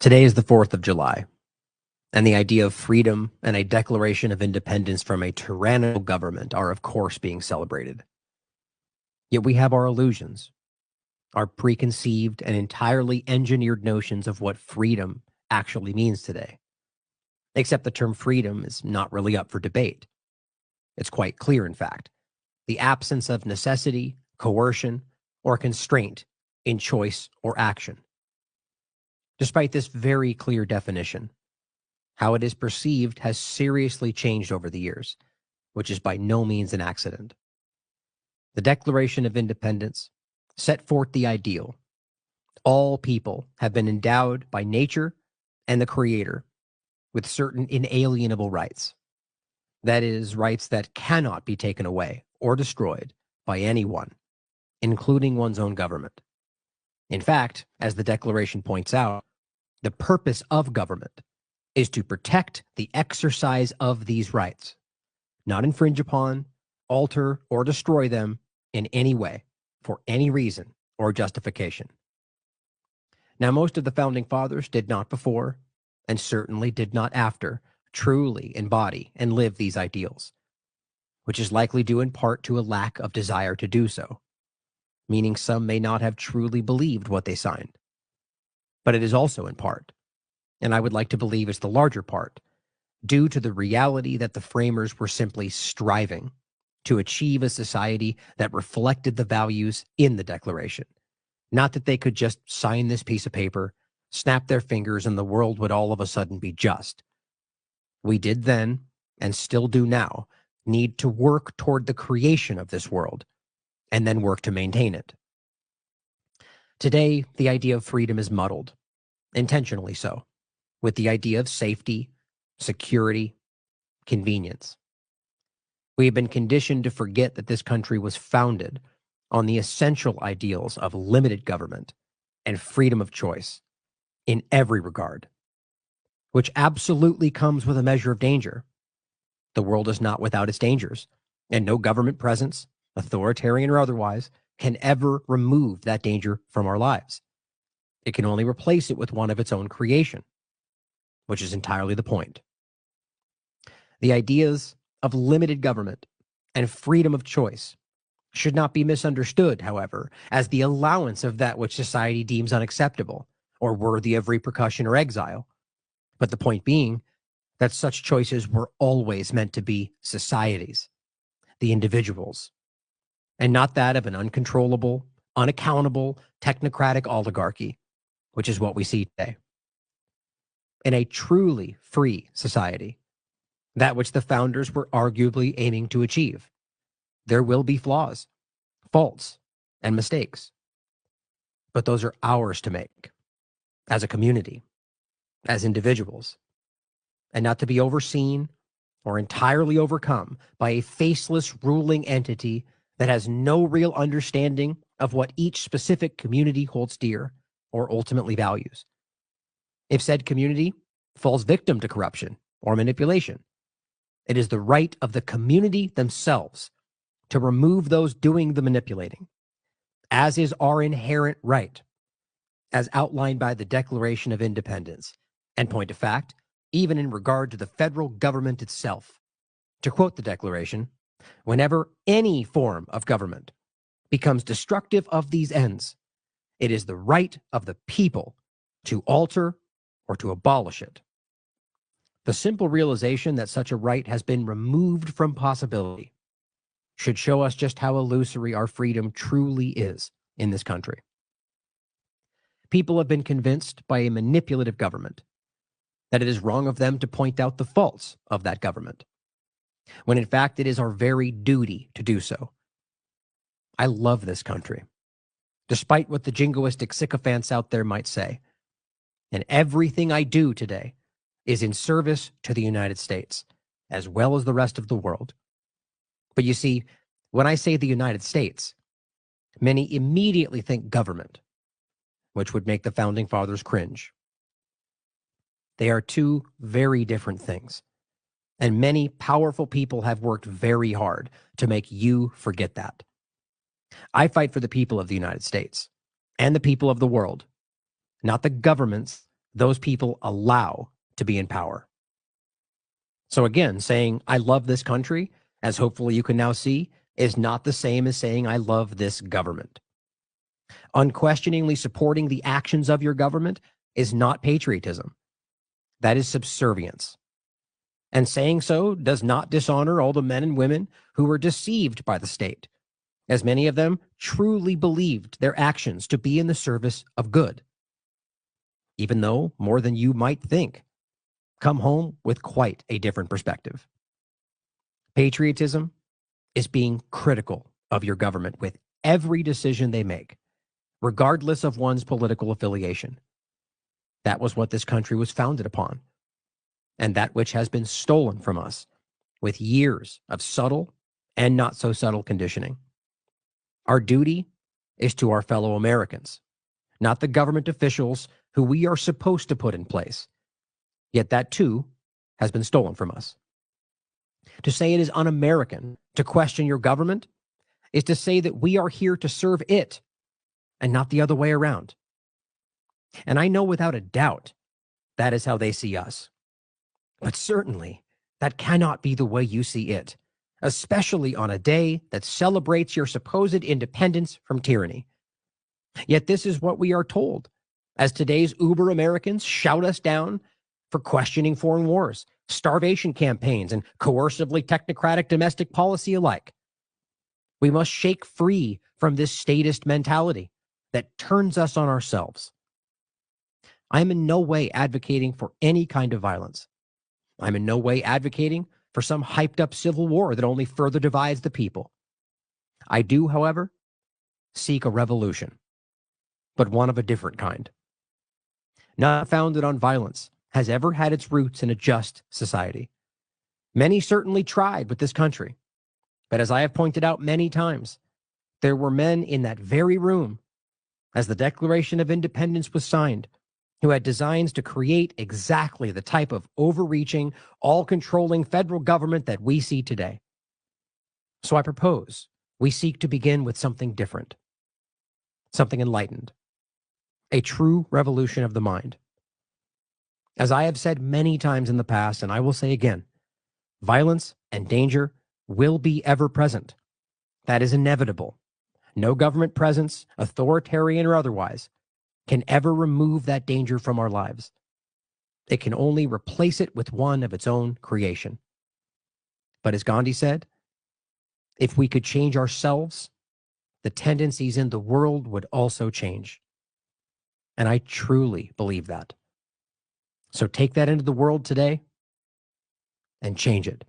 Today is the 4th of July, and the idea of freedom and a declaration of independence from a tyrannical government are, of course, being celebrated. Yet we have our illusions, our preconceived and entirely engineered notions of what freedom actually means today. Except the term freedom is not really up for debate. It's quite clear, in fact, the absence of necessity, coercion, or constraint in choice or action. Despite this very clear definition, how it is perceived has seriously changed over the years, which is by no means an accident. The Declaration of Independence set forth the ideal. All people have been endowed by nature and the Creator with certain inalienable rights. That is, rights that cannot be taken away or destroyed by anyone, including one's own government. In fact, as the Declaration points out, the purpose of government is to protect the exercise of these rights, not infringe upon, alter, or destroy them in any way, for any reason or justification. Now, most of the founding fathers did not before, and certainly did not after, truly embody and live these ideals, which is likely due in part to a lack of desire to do so, meaning some may not have truly believed what they signed. But it is also in part, and I would like to believe it's the larger part, due to the reality that the framers were simply striving to achieve a society that reflected the values in the Declaration. Not that they could just sign this piece of paper, snap their fingers, and the world would all of a sudden be just. We did then, and still do now, need to work toward the creation of this world, and then work to maintain it. Today, the idea of freedom is muddled, intentionally so, with the idea of safety, security, convenience. We have been conditioned to forget that this country was founded on the essential ideals of limited government and freedom of choice in every regard, which absolutely comes with a measure of danger. The world is not without its dangers, and no government presence, authoritarian or otherwise, can ever remove that danger from our lives. It can only replace it with one of its own creation, which is entirely the point. The ideas of limited government and freedom of choice should not be misunderstood, however, as the allowance of that which society deems unacceptable or worthy of repercussion or exile. But the point being that such choices were always meant to be societies, the individuals, and not that of an uncontrollable, unaccountable, technocratic oligarchy, which is what we see today. In a truly free society, that which the founders were arguably aiming to achieve, there will be flaws, faults, and mistakes. But those are ours to make, as a community, as individuals, and not to be overseen or entirely overcome by a faceless ruling entity that has no real understanding of what each specific community holds dear or ultimately values. If said community falls victim to corruption or manipulation, it is the right of the community themselves to remove those doing the manipulating, as is our inherent right, as outlined by the Declaration of Independence. And point of fact, even in regard to the federal government itself. To quote the Declaration, whenever any form of government becomes destructive of these ends, it is the right of the people to alter or to abolish it. The simple realization that such a right has been removed from possibility should show us just how illusory our freedom truly is in this country. People have been convinced by a manipulative government that it is wrong of them to point out the faults of that government, when in fact it is our very duty to do so. I love this country, despite what the jingoistic sycophants out there might say. And everything I do today is in service to the United States, as well as the rest of the world. But you see, when I say the United States, many immediately think government, which would make the founding fathers cringe. They are two very different things, and many powerful people have worked very hard to make you forget that. I fight for the people of the United States and the people of the world, not the governments those people allow to be in power. So again, saying I love this country, as hopefully you can now see, is not the same as saying I love this government. Unquestioningly supporting the actions of your government is not patriotism. That is subservience. And saying so does not dishonor all the men and women who were deceived by the state, as many of them truly believed their actions to be in the service of good, even though, more than you might think, come home with quite a different perspective. Patriotism is being critical of your government with every decision they make, regardless of one's political affiliation. That was what this country was founded upon, and that which has been stolen from us with years of subtle and not so subtle conditioning. Our duty is to our fellow Americans, not the government officials who we are supposed to put in place. Yet that too has been stolen from us. To say it is un-American to question your government is to say that we are here to serve it and not the other way around. And I know without a doubt that is how they see us. But certainly that cannot be the way you see it, especially on a day that celebrates your supposed independence from tyranny. Yet this is what we are told, as today's uber Americans shout us down for questioning foreign wars, starvation campaigns, and coercively technocratic domestic policy alike. We must shake free from this statist mentality that turns us on ourselves. I am in no way advocating for any kind of violence. I'm in no way advocating for some hyped up civil war that only further divides the people. I do, however, seek a revolution, but one of a different kind. Not founded on violence, has ever had its roots in a just society. Many certainly tried with this country, but as I have pointed out many times, there were men in that very room as the Declaration of Independence was signed who had designs to create exactly the type of overreaching, all-controlling federal government that we see today. So I propose we seek to begin with something different, something enlightened, a true revolution of the mind. As I have said many times in the past, and I will say again, violence and danger will be ever present. That is inevitable. No government presence, authoritarian or otherwise, can ever remove that danger from our lives. It can only replace it with one of its own creation. But as Gandhi said, if we could change ourselves, the tendencies in the world would also change. And I truly believe that. So take that into the world today and change it.